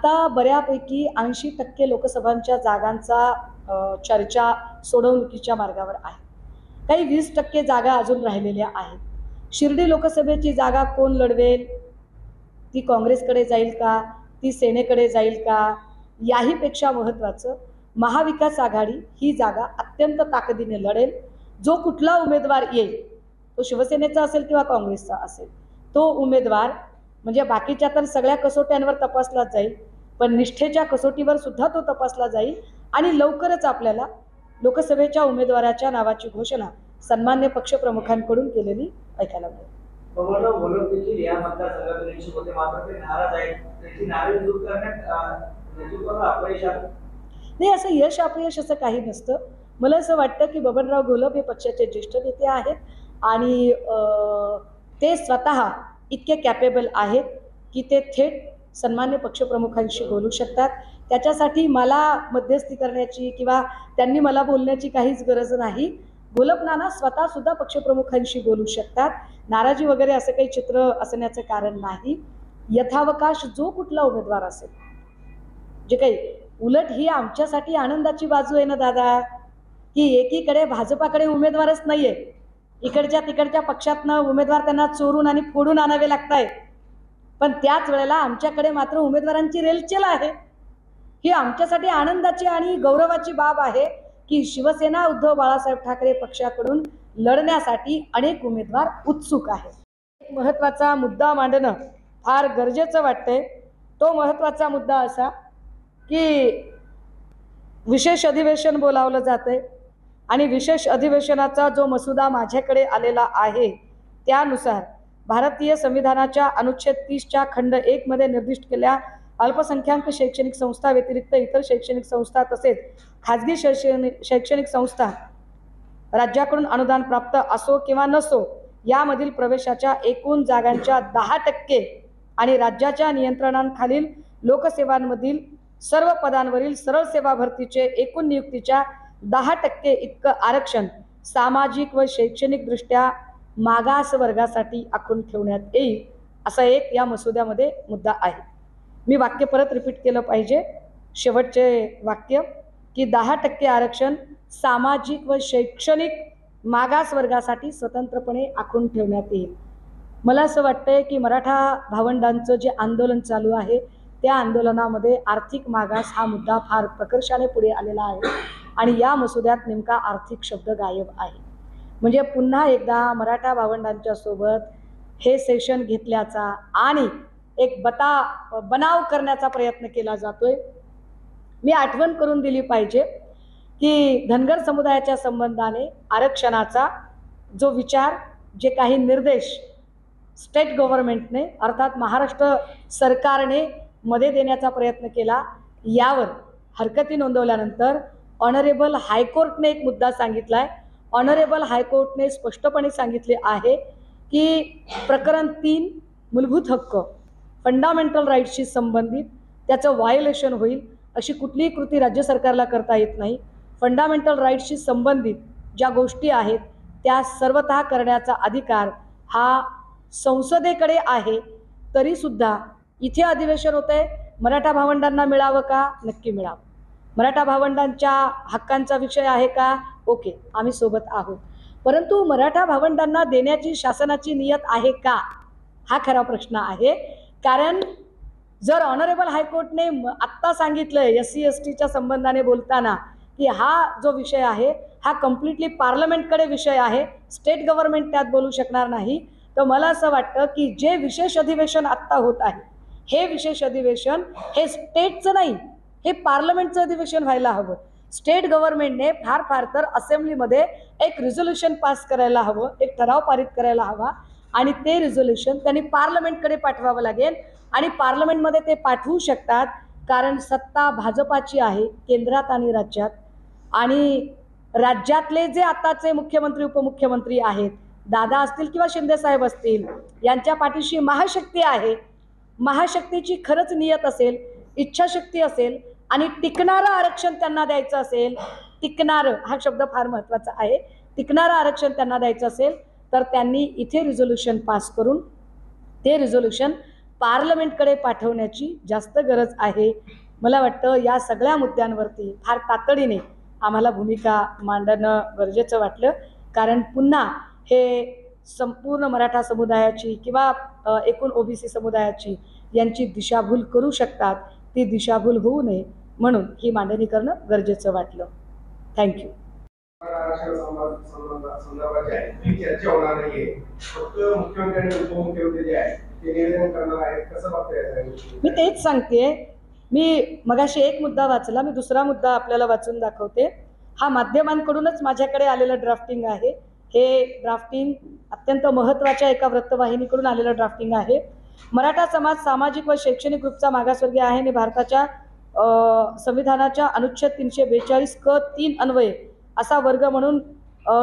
आत्ता बऱ्यापैकी 80% लोकसभांच्या जागांचा चर्चा सोडवणुकीच्या मार्गावर आहे. काही 20% जागा अजून राहिलेल्या आहेत. शिर्डी लोकसभेची जागा कोण लढवेल? ती काँग्रेसकडे जाईल का? ती सेनेकडे जाईल का? याहीपेक्षा महत्त्वाचं, महाविकास आघाडी ही जागा अत्यंत ताकदीने लढेल. जो कुठला उमेदवार येईल, तो शिवसेनेचा असेल किंवा काँग्रेसचा असेल, तो उमेदवार म्हणजे बाकीच्या तर सगळ्या कसोट्यांवर तपासला जाईल, पण निष्ठेच्या कसोटीवर सुद्धा तो तपासला जाईल आणि लवकरच आपल्याला लोकसभेच्या उमेदवाराच्या नावाची घोषणा सन्मान्य पक्षप्रमुखांकडून केलेली ऐकायला मिळेल. या मतदारसंघातून होते, मात्र ते नाराज आहेत. त्याची नाराजी दूर करण्यात नेतृत्वाला अपयश आलं. नाही, असं यश अपयश असं काही नसतं. मला असं वाटतं की बबनराव घोलप हे पक्षाचे ज्येष्ठ नेते आहेत आणि ते स्वतः इतके कॅपेबल आहेत की ते थेट सन्मान्य पक्षप्रमुखांशी बोलू शकतात. त्याच्यासाठी मला मध्यस्थी करण्याची किंवा त्यांनी मला बोलण्याची काहीच गरज नाही. घोलप नाना स्वतः सुद्धा पक्षप्रमुखांशी बोलू शकतात. नाराजी वगैरे असं काही चित्र असण्याचं कारण नाही. यथावकाश जो कुठला उमेदवार असेल, जे काही, उलट ही आमच्यासाठी आनंदाची बाजू आहे ना दादा, की एकीकडे भाजपाकडे उमेदवारच नाहीये, इकडच्या तिकडच्या पक्षातनं उमेदवार त्यांना चोरून आणि फोडून आणावे लागतायत, पण त्याच वेळेला आमच्याकडे मात्र उमेदवारांची रेलचेल आहे. ही आमच्यासाठी आनंदाची आणि गौरवाची बाब आहे की शिवसेना उद्धव बाळासाहेब ठाकरे पक्षाकडून लढण्यासाठी अनेक उमेदवार उत्सुक आहेत. एक महत्त्वाचा मुद्दा मांडणं फार गरजेचं वाटतंय. तो महत्त्वाचा मुद्दा असा की विशेष अधिवेशन बोलावलं जातंय आणि विशेष अधिवेशनाचा जो मसुदा माझ्याकडे आलेला आहे त्यानुसार भारतीय संविधानाच्या अनुच्छेद 30च्या खंड 1 मध्ये निर्दिष्ट केलेल्या अल्पसंख्याक शैक्षणिक संस्था व्यतिरिक्त इतर शैक्षणिक संस्था तसेच खाजगी शैक्षणिक संस्था राज्याकडून अनुदान प्राप्त असो किंवा नसो यामधील प्रवेशाच्या एकूण जागांच्या 10% आणि राज्याच्या नियंत्रणाखालील लोकसेवांमधील सर्व पदांवरील सरळ सेवा भरतीचे एकूण नियुक्तीच्या 10% इतकं आरक्षण सामाजिक व शैक्षणिक दृष्ट्या मागास वर्गासाठी आखून ठेवण्यात येईल, असा एक या मसुद्यामध्ये मुद्दा आहे. मी वाक्य परत रिपीट केलं पाहिजे, शेवटचे वाक्य, की 10% आरक्षण सामाजिक व शैक्षणिक मागास वर्गासाठी स्वतंत्रपणे आखून ठेवण्यात येईल. मला असं वाटतंय की मराठा भावंडांचं जे आंदोलन चालू आहे त्या आंदोलनामध्ये आर्थिक मागास हा मुद्दा फार प्रकर्षाने पुढे आलेला आहे आणि या मसुद्यात नेमका आर्थिक शब्द गायब आहे. म्हणजे पुन्हा एकदा मराठा भावंडांच्या सोबत हे सेशन घेतल्याचा आणि एक बनाव करण्याचा प्रयत्न केला जातोय. मी आठवण करून दिली पाहिजे की धनगर समुदायाच्या संबंधाने आरक्षणाचा जो विचार, जे काही निर्देश स्टेट गव्हर्नमेंटने अर्थात महाराष्ट्र सरकारने मध्ये देण्याचा प्रयत्न केला, यावर हरकती नोंदवल्यानंतर ऑनरेबल हायकोर्टने एक मुद्दा सांगितलाय. ऑनरेबल हायकोर्टने स्पष्टपणे सांगितले आहे की प्रकरण 3 मूलभूत हक्क फंडामेंटल राईट्सशी संबंधित त्याचं व्हायोलेशन होईल अशी कुठलीही कृती राज्य सरकारला करता येत नाही. फंडामेंटल राईट्सशी संबंधित ज्या गोष्टी आहेत त्या सर्वतः करण्याचा अधिकार हा संसदेकडे आहे. तरीसुद्धा इथे अधिवेशन होतंय, मराठा भावंडांना मिळावं का? नक्की मिळावं. मराठा भावंडांच्या हक्कांचा विषय आहे का? ओके, आम्ही सोबत आहोत. परंतु मराठा भावंडांना देण्याची शासनाची नियत आहे का? हा खरा प्रश्न आहे. कारण जर ऑनरेबल हायकोर्टने आत्ता सांगितलंय SC STच्या संबंधाने बोलताना की हा जो विषय आहे हा कम्प्लिटली पार्लमेंटकडे विषय आहे, स्टेट गव्हर्नमेंट त्यात बोलू शकणार नाही, तर मला असं वाटतं की जे विशेष अधिवेशन आत्ता होत आहे हे विशेष अधिवेशन हे स्टेटचं नाही, हे पार्लमेंटचं अधिवेशन व्हायला हवं. स्टेट गव्हर्नमेंटने फार तर असेंब्लीमध्ये एक रिझोल्युशन पास करायला हवं, एक ठराव पारित करायला हवा आणि ते रिझोल्युशन त्यांनी पार्लमेंटकडे पाठवावं लागेल आणि पार्लमेंटमध्ये ते पाठवू शकतात कारण सत्ता भाजपाची आहे केंद्रात आणि राज्यात. आणि राज्यातले जे आताचे मुख्यमंत्री उपमुख्यमंत्री आहेत, दादा असतील किंवा शिंदे साहेब असतील, यांच्या पाठीशी महाशक्ती आहे. महाशक्तीची खरंच नियत असेल, इच्छाशक्ती असेल आणि टिकणारं आरक्षण त्यांना द्यायचं असेल, टिकणारं हा शब्द फार महत्त्वाचा आहे, टिकणारं आरक्षण त्यांना द्यायचं असेल तर त्यांनी इथे रिझोल्युशन पास करून ते रिझोल्युशन पार्लमेंटकडे पाठवण्याची जास्त गरज आहे. मला वाटतं या सगळ्या मुद्द्यांवरती फार तातडीने आम्हाला भूमिका मांडणं गरजेचं वाटलं, कारण पुन्हा हे संपूर्ण मराठा समुदायाची किंवा एकूण ओबीसी समुदायाची यांची दिशाभूल करू शकतात. ती दिशाभूल होऊ नये म्हणून ही मांडणी करणं गरजेचं वाटलं. थँक्यू. संदर्भात जे आहे ती चर्चा होणार नाहीये, फक्त मुख्यमंत्री आणि उपमुख्यमंत्री जे आहे ते निवेदन करणार आहेत. कसं बघताय? मी तेच सांगते. मी मगाशी एक मुद्दा वाचला, मी दुसरा मुद्दा आपल्याला वाचून दाखवते. हा माध्यमांकडूनच माझ्याकडे आलेलं ड्राफ्टिंग आहे. हे ड्राफ्टिंग अत्यंत महत्त्वाच्या एका वृत्तवाहिनीकडून आलेलं ड्राफ्टिंग आहे. मराठा समाज सामाजिक व शैक्षणिक ग्रुपचा मागासवर्गीय आहे आणि भारताच्या संविधानाच्या अनुच्छेद 342 क 3 अन्वये असा वर्ग म्हणून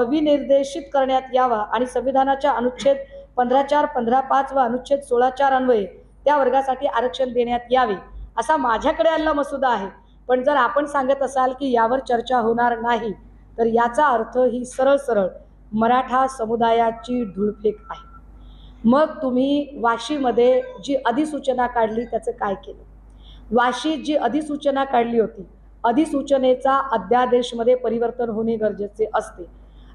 विनिर्देशित करण्यात यावा आणि संविधानाच्या अनुच्छेद 15.4, 15.5 व अनुच्छेद 16.4 अन्वये त्या वर्गासाठी आरक्षण देण्यात यावे असा माझ्याकडे आलेला मसुदा आहे. पण जर आपण सांगत असाल की यावर चर्चा होणार नाही, तर याचा अर्थ ही सरळ सरळ मराठा समुदायाची धुळफेक आहे. मग तुम्ही वाशीमध्ये जी अधिसूचना काढली त्याचं काय केलं? वाशीत जी अधिसूचना काढली होती, अधिसूचनेचा अध्यादेशमध्ये परिवर्तन होणे गरजेचे असते.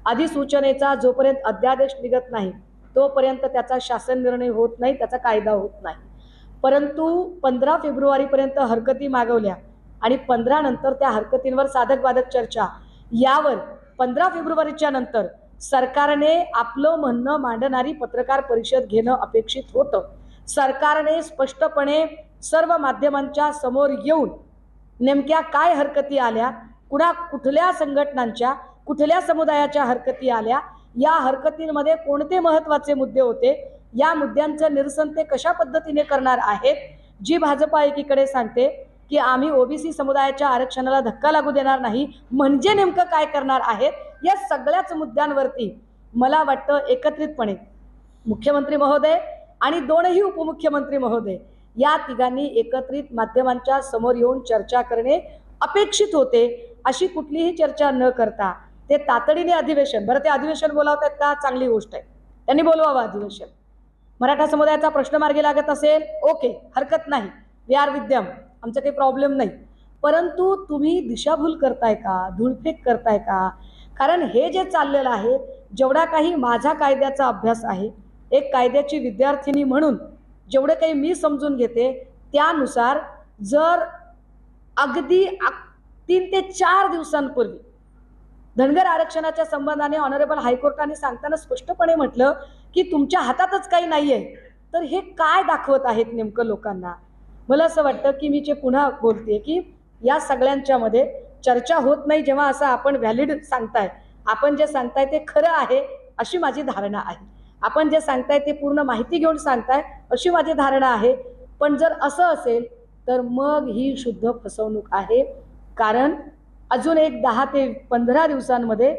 अधिसूचनेचा जोपर्यंत अध्यादेश निघत नाही तोपर्यंत त्याचा शासन निर्णय होत नाही, त्याचा कायदा होत नाही. परंतु 15 फेब्रुवारीपर्यंत हरकती मागवल्या आणि 15 नंतर त्या हरकतींवर साधक बाधक चर्चा, यावर 15 फेब्रुवारीच्या नंतर सरकारने आपलं म्हणणं मांडणारी पत्रकार परिषद घेणं अपेक्षित होतं. सरकारने स्पष्टपणे सर्व माध्यमांच्या समोर येऊन नेमक्या काय हरकती आल्या, कुठल्या संघटनांच्या कुठल्या समुदायाच्या हरकती आल्या, या हरकतींमध्ये कोणते महत्त्वाचे मुद्दे होते, या मुद्द्यांचं निरसन ते कशा पद्धतीने करणार आहेत. जी भाजपा एकीकडे सांगते की आम्ही ओबीसी समुदायाच्या आरक्षणाला धक्का लागू देणार नाही, म्हणजे नेमकं काय करणार आहेत, या सगळ्याच मुद्द्यांवरती मला वाटतं एकत्रितपणे मुख्यमंत्री महोदय आणि दोनही उपमुख्यमंत्री महोदय या तिघांनी एकत्रित माध्यमांच्या समोर येऊन चर्चा करणे अपेक्षित होते. अशी कुठलीही चर्चा न करता ते तातडीने अधिवेशन, बरं ते अधिवेशन बोलावतात का, चांगली गोष्ट आहे, त्यांनी बोलवावं अधिवेशन. मराठा समुदायाचा प्रश्न मार्गी लागत असेल ओके, हरकत नाही, वी आर विथ देम, आमचं काही प्रॉब्लेम नाही. परंतु तुम्ही दिशाभूल करताय का, धुळफेक करताय का? कारण हे जे चाललेलं आहे, जेवढा काही माझा कायद्याचा अभ्यास आहे, एक कायद्याची विद्यार्थिनी म्हणून जेवढे काही मी समजून घेते त्यानुसार जर अगदी 3 ते 4 दिवसांपूर्वी धनगर आरक्षणाच्या संबंधाने ऑनरेबल हायकोर्टाने सांगताना स्पष्टपणे म्हटलं की तुमच्या हातातच काही नाही आहे, तर हे काय दाखवत आहेत नेमकं लोकांना? मला असं वाटतं की मी जे पुन्हा बोलते की या सगळ्यांच्या मध्ये चर्चा होत नाही जेव्हा असं आपण व्हॅलिड सांगताय, आपण जे सांगताय ते खरं आहे अशी माझी धारणा आहे, आपण जे सांगताय ते पूर्ण माहिती घेऊन सांगताय अशी माझी धारणा आहे. पण जर असं असेल तर मग ही शुद्ध फसवणूक आहे. कारण अजून एक 10 ते 15 दिवसांमध्ये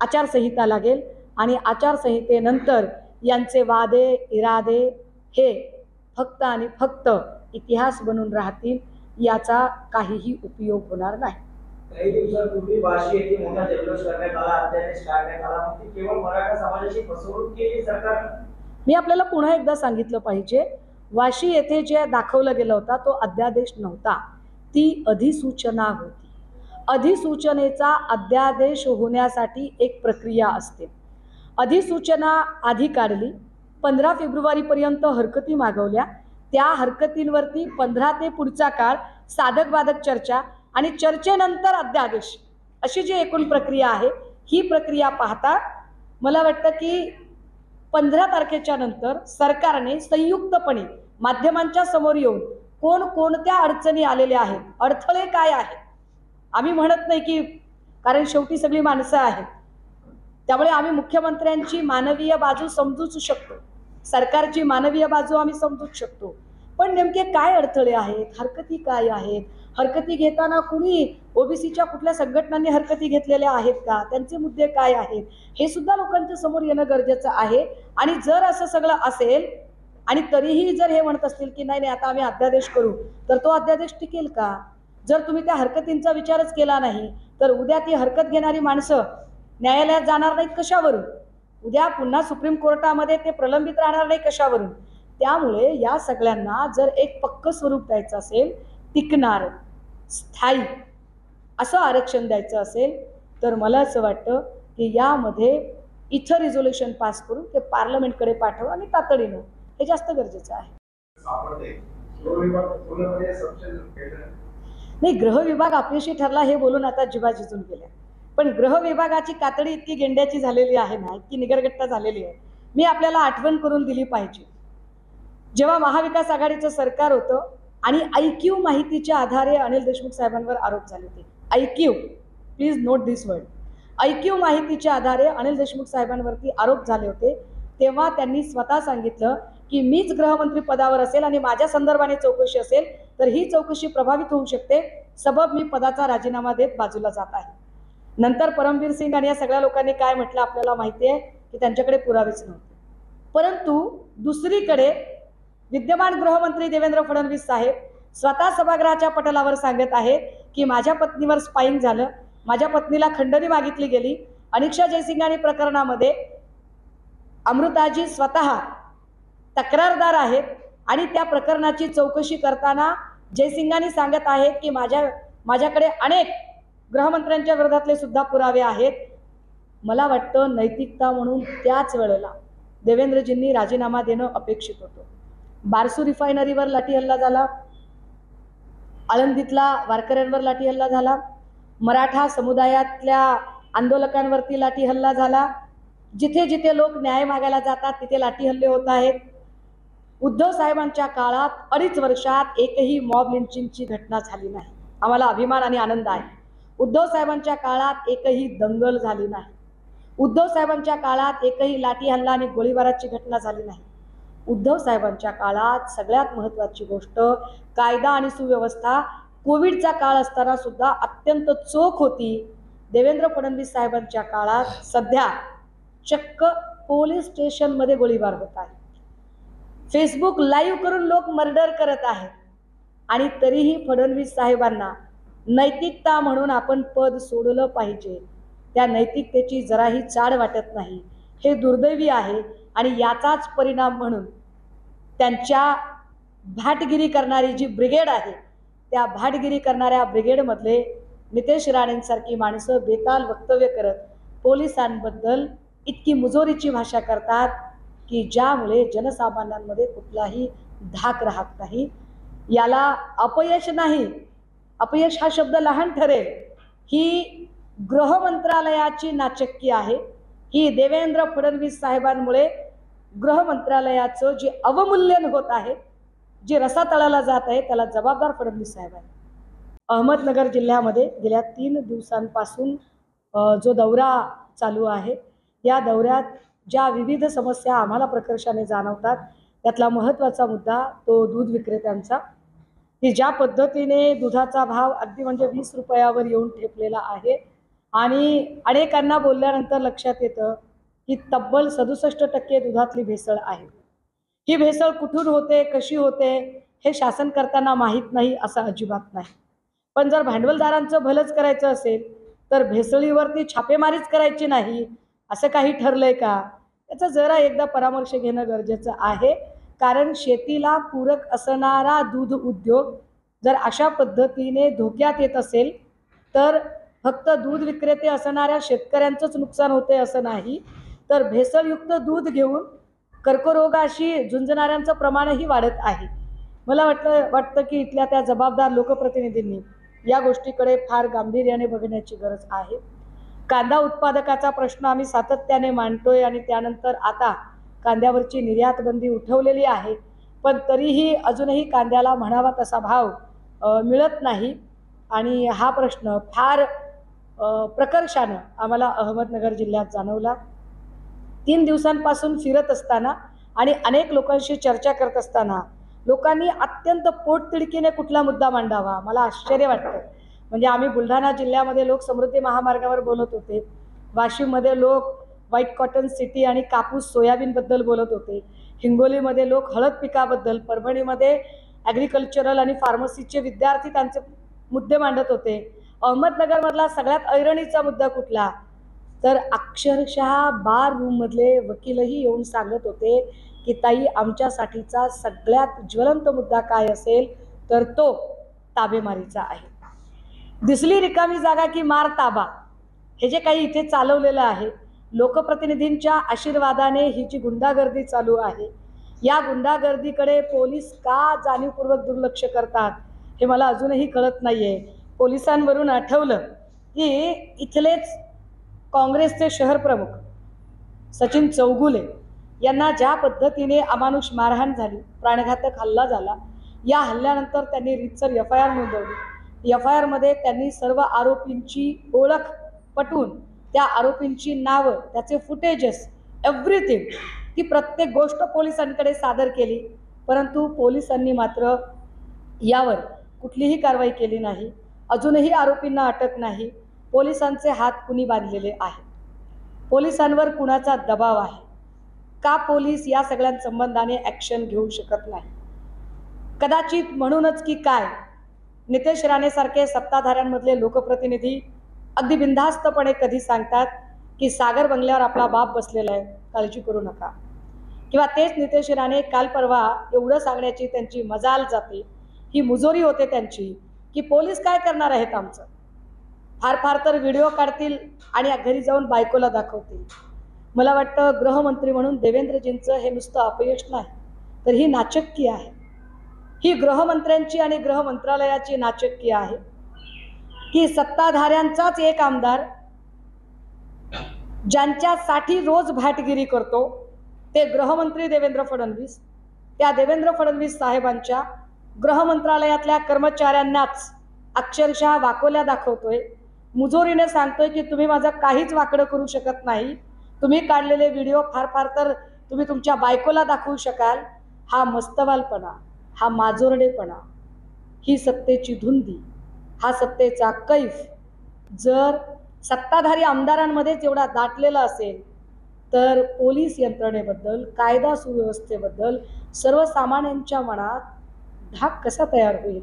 आचारसंहिता लागेल आणि आचारसंहितेनंतर यांचे वादे इरादे हे फक्त आणि फक्त इतिहास बनून राहतील, याचा काहीही उपयोग होणार नाही. काही दिवसांपूर्वी वाशी येथे मोठा जल्लोष करण्यात आला, अध्यादेश काढण्यात आला, मग ती केवळ मराठा समाजाची फसवणूक केली सरकारने. मी आपल्याला पुन्हा एकदा सांगितलं पाहिजे, वाशी येथे जे दाखवलं गेलं होता तो अध्यादेश नव्हता, ती अधिसूचना होती. अधिसूचनेचा अध्यादेश होण्यासाठी एक प्रक्रिया असते. अधिसूचना आधी काढली, 15 फेब्रुवारीपर्यंत हरकती मागवल्या, त्या हरकतींवरती 15 ते पुढचा काळ साधक बाधक चर्चा आणि चर्चेनंतर अध्यादेश, अशी जी एकूण प्रक्रिया आहे, ही प्रक्रिया पाहता मला वाटतं की 15 तारखेच्या नंतर सरकारने संयुक्तपणे माध्यमांच्या समोर येऊन कोणत्या अडचणी आलेल्या आहेत, अडथळे काय आहेत, आम्ही म्हणत नाही की, कारण शेवटी सगळी माणसं आहेत, त्यामुळे आम्ही मुख्यमंत्र्यांची मानवीय बाजू समजूच शकतो, सरकारची मानवीय बाजू आम्ही समजूच शकतो, पण नेमके काय अडथळे आहेत, हरकती काय आहेत, हरकती घेताना कुणी ओबीसीच्या कुठल्या संघटनांनी हरकती घेतलेल्या आहेत का, त्यांचे मुद्दे काय आहेत, हे सुद्धा लोकांच्या समोर येणं गरजेचं आहे. आणि जर असं सगळं असेल आणि तरीही जर हे म्हणत असतील की नाही आता आम्ही अध्यादेश करू, तर तो अध्यादेश टिकेल का? जर तुम्ही त्या हरकतींचा विचारच केला नाही तर उद्या ती हरकत घेणारी माणसं न्यायालयात जाणार नाहीत कशावरून? उद्या पुन्हा सुप्रीम कोर्टामध्ये ते प्रलंबित राहणार नाही कशावरून? त्यामुळे या सगळ्यांना जर एक पक्क स्वरूप द्यायचं असेल, टिकणार स्थायी असं आरक्षण द्यायचं असेल, तर मला असं वाटतं की यामध्ये इथं रिझोल्युशन पास करून ते पार्लमेंटकडे पाठवा आणि तातडीनं, हे जास्त गरजेचं आहे. सापडते गृहविभाग पूर्णपणे सक्षम केलं. नाही, गृह विभाग अपयशी ठरला हे बोलून आता जिवा जिजून गेल्या, पण गृह विभागाची कातडी इतकी गेंड्याची झालेली आहे ना, इतकी निगरगट्टा झालेली आहे. मी आपल्याला आठवण करून दिली पाहिजे, जेव्हा महाविकास आघाडीचं सरकार होतं आणि IQ माहितीच्या आधारे अनिल देशमुख साहेबांवर आरोप झाले होते. IQ, please note this word. IQ माहितीच्या आधारे अनिल देशमुख साहेबांवरती आरोप झाले होते. तेव्हा त्यांनी स्वतः सांगितलं की मीच गृहमंत्री पदावर असेल आणि माझ्या संदर्भाने चौकशी असेल तर ही चौकशी प्रभावित होऊ शकते, सबब मी पदाचा राजीनामा देत बाजूला जात आहे. नंतर परमवीर सिंग आणि या सगळ्या लोकांनी काय म्हटलं आपल्याला माहिती आहे की त्यांच्याकडे पुरावेच नव्हते. परंतु दुसरीकडे विद्यमान गृहमंत्री देवेंद्र फडणवीस साहेब स्वतः सभागृहाच्या पटलावर सांगत आहेत की माझ्या पत्नीवर स्पाईंग झालं, माझ्या पत्नीला खंडणी मागितली गेली. अनिक्षा जयसिंघानी प्रकरणामध्ये अमृताजी स्वतः तक्रारदार आहेत आणि त्या प्रकरणाची चौकशी करताना जयसिंघानी सांगत आहेत की माझ्याकडे अनेक गृहमंत्र्यांच्या विरोधातले सुद्धा पुरावे आहेत. मला वाटतं नैतिकता म्हणून त्याच वेळेला देवेंद्रजींनी राजीनामा देणं अपेक्षित होतं. बारसू रिफायनरीवर लाठी हल्ला झाला, आळंदीतला वारकऱ्यांवर लाठी हल्ला झाला, मराठा समुदायातल्या आंदोलकांवरती लाठी हल्ला झाला. जिथे जिथे लोक न्याय मागायला जातात तिथे लाठी हल्ले होत आहेत. उद्धव साहेबांच्या काळात 2.5 वर्षात एकही मॉब लिंचिंगची घटना झाली नाही. आम्हाला अभिमान आणि आनंद आहे. उद्धव साहेबांच्या काळात एकही दंगल झाली नाही. उद्धव साहेबांच्या काळात एकही लाठी हल्ला आणि गोळीबाराची घटना झाली नाही. उद्धव साहेबांच्या काळात सगळ्यात महत्त्वाची गोष्ट कायदा आणि सुव्यवस्था कोविडचा काळ असताना सुद्धा अत्यंत चोख होती. देवेंद्र फडणवीस साहेबांच्या काळात सध्या चक्क पोलीस स्टेशनमध्ये गोळीबार होत आहे, फेसबुक लाईव्ह करून लोक मर्डर करत आहेत आणि तरीही फडणवीस साहेबांना नैतिकता म्हणून आपण पद सोडलं पाहिजे, त्या नैतिकतेची जराही चाड वाटत नाही. हे दुर्दैवी आहे आणि याचाच परिणाम म्हणून त्यांच्या भाटगिरी करणारी जी ब्रिगेड आहे त्या भाटगिरी करणाऱ्या ब्रिगेडमधले नितेश राणेंसारखी माणसं बेताल वक्तव्य करत पोलिसांबद्दल इतकी मुजोरीची भाषा करतात की ज्यामुळे जनसामान्यांमध्ये कुठलाही धाक राहत नाही. याला अपयश नाही, अपयश हा शब्द लहान ठरेल, ही गृह मंत्रालयाची नाचक्की आहे. ही देवेंद्र फडणवीस साहेबांमुळे गृह मंत्रालयाचं जे अवमूल्यन होत आहे, जे रसातळाला जात आहे, त्याला जबाबदार फडणवीस साहेब आहेत. अहमदनगर जिल्ह्यामध्ये गेल्या 3 दिवसांपासून जो दौरा चालू आहे, या दौऱ्यात ज्या विविध समस्या आम्हाला प्रकर्षाने जाणवतात त्यातला महत्त्वाचा मुद्दा तो दूध विक्रेत्यांचा, की ज्या पद्धतीने दुधाचा भाव अगदी म्हणजे 20 रुपयावर येऊन ठेपलेला आहे आणि अनेकांना बोलल्यानंतर लक्षात येतं की तब्बल 67% दुधातली भेसळ आहे. ही भेसळ कुठून होते, कशी होते हे शासन करताना माहीत नाही असं अजिबात नाही. पण जर भांडवलदारांचं भलंच करायचं असेल तर भेसळीवरती छापेमारीच करायची नाही असं काही ठरलंय का, त्याचा जरा एकदा परामर्श घेणं गरजेचं आहे. कारण शेतीला पूरक असणारा दूध उद्योग जर अशा पद्धतीने धोक्यात येत असेल तर फक्त दूध विक्रेते असणाऱ्या शेतकऱ्यांचंच नुकसान होते असं नाही, तर भेसळयुक्त दूध घेऊन कर्करोगाशी झुंजणाऱ्यांचं प्रमाणही वाढत आहे. मला वाटतं की इथल्या त्या जबाबदार लोकप्रतिनिधींनी या गोष्टीकडे फार गांभीर्याने बघण्याची गरज आहे. कांदा उत्पादकाचा प्रश्न आम्ही सातत्याने मांडतोय आणि त्यानंतर आता कांद्यावरची निर्यात बंदी उठवलेली आहे, पण तरीही अजूनही कांद्याला म्हणावा तसा भाव मिळत नाही आणि हा प्रश्न फार प्रकर्षानं आम्हाला अहमदनगर जिल्ह्यात जाणवला. 3 दिवसांपासून फिरत असताना आणि अनेक लोकांशी चर्चा करत असताना लोकांनी अत्यंत पोटतिडकीने कुठला मुद्दा मांडावा मला आश्चर्य वाटतं. म्हणजे आम्ही बुलढाणा जिल्ह्यामध्ये लोक समृद्धी महामार्गावर बोलत होते, वाशिममध्ये लोक व्हाईट कॉटन सिटी आणि कापूस सोयाबीनबद्दल बोलत होते, हिंगोलीमध्ये लोक हळद पिकाबद्दल, परभणीमध्ये ॲग्रिकल्चरल आणि फार्मसीचे विद्यार्थी त्यांचे मुद्दे मांडत होते. अहमदनगरमधला सगळ्यात ऐरणीचा मुद्दा कुठला, तर अक्षरशः बार रूममधले वकीलही येऊन सांगत होते की ताई आमच्यासाठीचा सगळ्यात ज्वलंत मुद्दा काय असेल तर तो ताबेमारीचा आहे. दिसली रिकामी जागा की मार ताबा, हे जे काही इथे चालवलेलं आहे, लोकप्रतिनिधींच्या आशीर्वादाने ही जी गुंडागर्दी चालू आहे, या गुंडागर्दीकडे पोलीस का जाणीवपूर्वक दुर्लक्ष करतात हे मला अजूनही कळत नाहीये. पोलिसांवरून आठवलं की इथलेच काँग्रेसचे शहर प्रमुख सचिन चौगुले यांना ज्या पद्धतीने अमानुष मारहाण झाली, प्राणघातक हल्ला झाला, या हल्ल्यानंतर त्यांनी रीतसर FIR नोंदवली. FIR मध्ये त्यांनी सर्व आरोपींची ओळख पटवून त्या आरोपींची नावं, त्याचे फुटेजेस, एव्हरीथिंग, ती प्रत्येक गोष्ट पोलिसांकडे सादर केली. परंतु पोलिसांनी मात्र यावर कुठलीही कारवाई केली नाही. अजूनही आरोपींना अटक नाही. पोलिसांचे हात कुणी बांधलेले आहे? पोलिसांवर कुणाचा दबाव आहे? का पोलीस या सगळ्या संबंधाने ॲक्शन घेऊ शकत नाही? कदाचित म्हणूनच की काय, नितेश राणेसारखे सत्ताधाऱ्यांमधले लोकप्रतिनिधी अगदी बिनधास्तपणे कधी सांगतात की सागर बंगल्यावर आपला बाप बसलेला आहे, काळजी करू नका. किंवा तेच नितेश राणे काल परवा एवढं सांगण्याची त्यांची मजाल जाते, ही मुजोरी होते त्यांची, की पोलीस काय करणार आहेत आमचं, फार फार तर व्हिडिओ काढतील आणि घरी जाऊन बायकोला दाखवतील. मला वाटतं गृहमंत्री म्हणून देवेंद्रजींचं हे नुसतं अपयश नाही, तर ही नाचक्की आहे. ही गृहमंत्र्यांची आणि गृह मंत्रालयाची नाचक्की आहे की सत्ताधाऱ्यांचाच एक आमदार ज्यांच्यासाठी रोज भाटगिरी करतो, ते गृहमंत्री देवेंद्र फडणवीस, त्या देवेंद्र फडणवीस साहेबांच्या गृह मंत्रालयातल्या कर्मचाऱ्यांनाच अक्षरशः वाकोल्या दाखवतोय, मुजोरीने सांगतोय की तुम्ही माझं काहीच वाकडं करू शकत नाही, तुम्ही काढलेले व्हिडिओ फार फार तर तुम्ही तुमच्या बायकोला दाखवू शकाल. हा मस्तवालपणा, हा माजोरडेपणा, ही सत्तेची धुंदी, हा सत्तेचा कैफ जर सत्ताधारी आमदारांमध्येच एवढा दाटलेला असेल, तर पोलीस यंत्रणेबद्दल, कायदा सुव्यवस्थेबद्दल सर्वसामान्यांच्या मनात धाक कसा तयार होईल?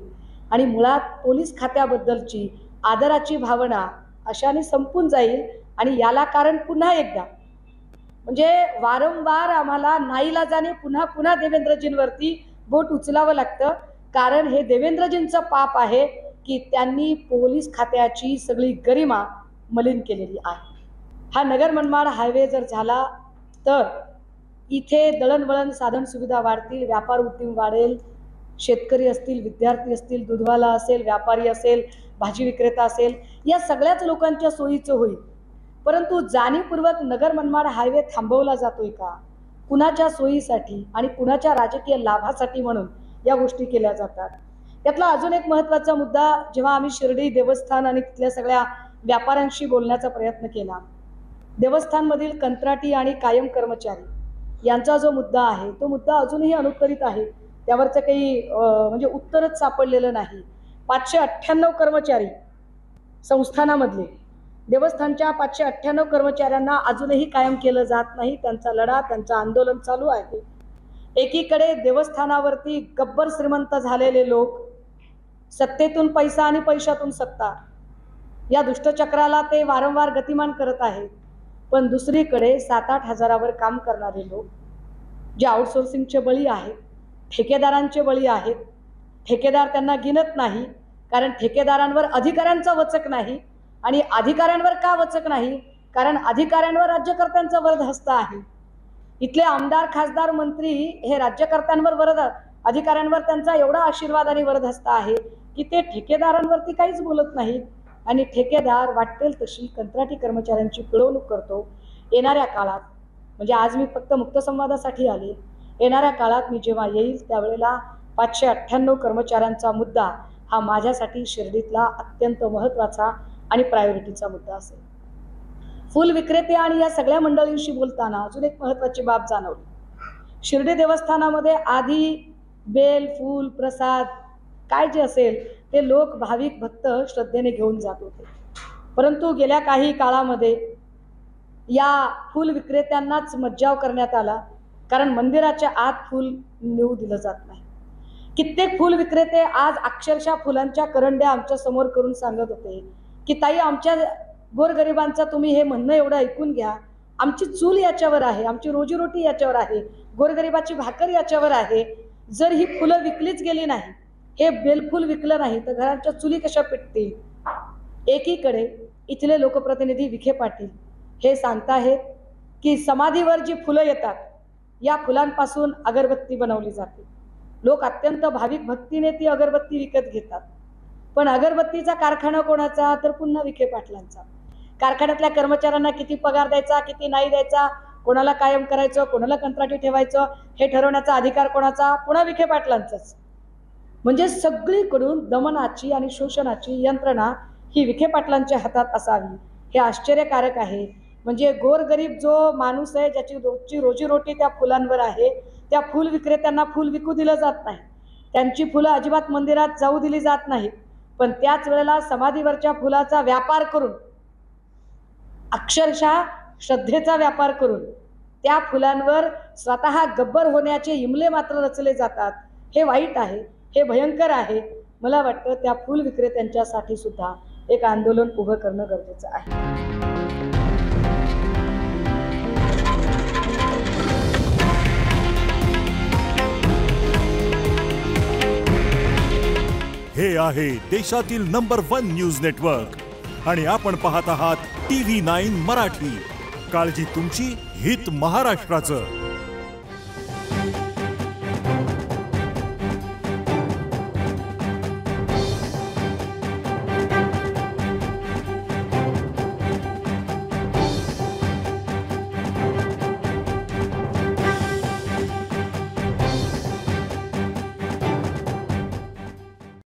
आणि मुळात पोलीस खात्याबद्दलची आदराची भावना अशाने संपून जाईल. आणि याला कारण पुन्हा एकदा, म्हणजे वारंवार आम्हाला नाईलाजाने पुन्हा पुन्हा देवेंद्रजींवरती बोट उचलावं लागतं, कारण हे देवेंद्रजींचं पाप आहे की त्यांनी पोलीस खात्याची सगळी गरिमा मलिन केलेली आहे. हा नगर मनमाड हायवे जर झाला तर इथे दळणवळण साधन सुविधा वाढतील, व्यापार उद्योग वाढेल, शेतकरी असतील, विद्यार्थी असतील, दूधवाला असेल, व्यापारी असेल, भाजी विक्रेता असेल, या सगळ्याच लोकांच्या सोयीचं होईल. परंतु जाणीवपूर्वक नगर मनमाड हायवे थांबवला जातोय का? कुणाच्या सोयीसाठी आणि कुणाच्या राजकीय लाभासाठी म्हणून या गोष्टी केल्या जातात. त्यातला अजून एक महत्त्वाचा मुद्दा, जेव्हा आम्ही शिर्डी देवस्थान आणि तिथल्या सगळ्या व्यापाऱ्यांशी बोलण्याचा प्रयत्न केला, देवस्थानमधील कंत्राटी आणि कायम कर्मचारी यांचा जो मुद्दा आहे, तो मुद्दा अजूनही अनुत्तरित आहे. त्यावरचं काही म्हणजे उत्तरच सापडलेलं नाही. 598 कर्मचारी संस्थानामधले, देवस्थानच्या 598 कर्मचाऱ्यांना अजूनही कायम केलं जात नाही. त्यांचा लढा, त्यांचं आंदोलन चालू आहे. एकीकडे देवस्थानावरती गब्बर श्रीमंत झालेले लोक, सत्तेतून पैसा आणि पैशातून सत्ता, या दुष्टचक्राला ते वारंवार गतिमान करत आहेत. पण दुसरीकडे 7-8 हजारावर काम करणारे लोक, जे आउटसोर्सिंगचे बळी आहेत, ठेकेदारांचे बळी आहेत. ठेकेदार त्यांना गिनत नाही, कारण ठेकेदारांवर अधिकाऱ्यांचा वचक नाही. आणि अधिकाऱ्यांवर का वचक नाही? कारण अधिकाऱ्यांवर राज्यकर्त्यांचा वरदहस्त आहे. इथले आमदार, खासदार, मंत्री हे राज्यकर्त्यांवर अधिकाऱ्यांवर त्यांचा एवढा आशीर्वाद आणि वरदहस्त आहे की ते ठेकेदारांवरती काहीच बोलत नाहीत. आणि ठेकेदार वाटेल तशी कंत्राटी कर्मचाऱ्यांची पिळवणूक करतो. येणाऱ्या काळात, म्हणजे आज मी फक्त मुक्तसंवादासाठी आले, येणाऱ्या काळात मी जेव्हा येईल त्यावेळेला 598 कर्मचाऱ्यांचा मुद्दा हा माझ्यासाठी शिर्डीतला अत्यंत महत्त्वाचा आणि प्रायोरिटीचा मुद्दा असेल. फुल विक्रेते आणि या सगळ्या मंडळींशी बोलताना अजून एक महत्त्वाची बाब जाणवली. शिर्डी देवस्थानामध्ये आधी बेल, फूल, प्रसाद काय जे असेल ते लोक, भाविक भक्त श्रद्धेने घेऊन जात होते. परंतु गेल्या काही काळामध्ये या फुल विक्रेत्यांनाच मज्जाव करण्यात आला, कारण मंदिराच्या आत फुल नेऊ दिलं जात नाही. कित्येक फुल विक्रेते आज अक्षरशः फुलांच्या करंड्या आमच्या समोर करून सांगत होते की ताई, आमच्या गोरगरिबांचं तुम्ही हे म्हणणं एवढं ऐकून घ्या, आमची चूल याच्यावर आहे, आमची रोजीरोटी याच्यावर आहे, गोरगरिबाची भाकर याच्यावर आहे. जर ही फुलं विकलीच गेली नाही, हे बेलफूल विकलं नाही तर घरांच्या चुली कशा पेटतील? एकीकडे इथले लोकप्रतिनिधी विखे पाटील हे सांगताहेत की समाधीवर जी फुलं येतात या फुलांपासून अगरबत्ती बनवली जाते. लोक अत्यंत भाविक भक्तीने ती अगरबत्ती विकत घेतात. पण अगरबत्तीचा कारखाना कोणाचा? तर पुन्हा विखे पाटलांचा. कारखान्यातल्या कर्मचाऱ्यांना किती पगार द्यायचा, किती नाही द्यायचा, कोणाला कायम करायचं, कोणाला कंत्राटी ठेवायचं, हे ठरवण्याचा अधिकार कोणाचा? पुन्हा विखे पाटलांचाच. म्हणजे सगळीकडून दमनाची आणि शोषणाची यंत्रणा ही विखे पाटलांच्या हातात असावी, हे आश्चर्यकारक आहे. म्हणजे गोरगरीब जो माणूस आहे, ज्याची रोजची रोजीरोटी त्या फुलांवर आहे, त्या फुल विक्रेत्यांना फुल विकू दिलं जात नाही, त्यांची फुलं अजिबात मंदिरात जाऊ दिली जात नाहीत. पण त्याच वेळेला समाधीवरच्या फुलाचा व्यापार करून, अक्षरशः श्रद्धेचा व्यापार करून त्या फुलांवर स्वतः गब्बर होण्याचे इमले मात्र रचले जातात. हे वाईट आहे, हे भयंकर आहे. मला वाटतं त्या फुल विक्रेत्यांच्यासाठी सुद्धा एक आंदोलन उभं करणं गरजेचं आहे. हे आहे देशातील नंबर 1 न्यूज नेटवर्क आणि आपण पाहत आहात TV9 मराठी. काळजी तुमची, हित महाराष्ट्राचं.